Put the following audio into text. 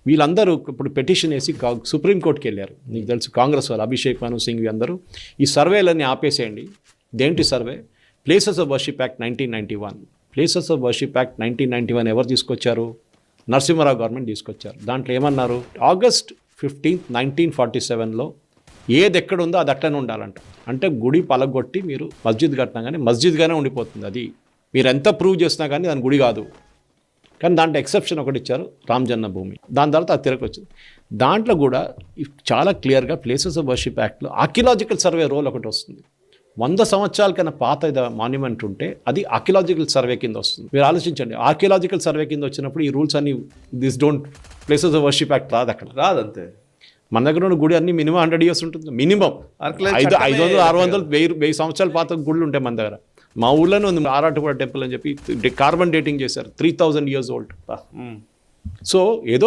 వీళ్ళందరూ ఇప్పుడు పెటిషన్ వేసి సుప్రీంకోర్టుకి వెళ్ళారు. నీకు తెలుసు కాంగ్రెస్ వాళ్ళు అభిషేక్ మను సింగ్ అందరూ ఈ సర్వేలన్నీ ఆపేసేయండి. దేంటి survey? Places of worship act 1991. Places of worship act 1991 ఎవరు తీసుకొచ్చారు? నరసింహారావు గవర్నమెంట్ తీసుకొచ్చారు. దాంట్లో ఏమన్నారు? August 15, 1947లో ఏది ఎక్కడ ఉందో అది అట్లనే ఉండాలంట. అంటే గుడి పలగొట్టి మీరు మస్జిద్ కట్టినా కానీ మస్జిద్గానే ఉండిపోతుంది. అది మీరు ఎంత ప్రూవ్ చేసినా కానీ దాని గుడి కాదు. కానీ దాంట్లో ఎక్సెప్షన్ ఒకటి ఇచ్చారు, రామ్ జన్మభూమి. దాని తర్వాత అది తిరగ వచ్చింది. దాంట్లో కూడా చాలా క్లియర్గా ప్లేసెస్ ఆఫ్ వర్షిప్ యాక్ట్లో ఆర్కియలాజికల్ సర్వే రోల్ ఒకటి వస్తుంది. 100 సంవత్సరాల కన్నా పాత మాన్యుమెంట్ ఉంటే అది ఆర్కియలాజికల్ సర్వే కింద వస్తుంది. మీరు ఆలోచించండి, ఆర్కియలాజికల్ సర్వే కింద వచ్చినప్పుడు ఈ రూల్స్ అన్ని ప్లేసెస్ ఆఫ్ వర్షిప్ యాక్ట్ రాదు, అక్కడ రాదంతే. మన దగ్గర ఉన్న గుడి అన్ని మినిమం 100 years ఉంటుంది. మినిమం 500, 600, 1000 సంవత్సరాల పాత గుళ్ళు ఉంటాయి మన దగ్గర. మా ఊళ్ళోనే ఉంది ఆరాటగూడ టెంపుల్ అని చెప్పి కార్బన్ డేటింగ్ చేశారు, 3000 years old. సో ఏదో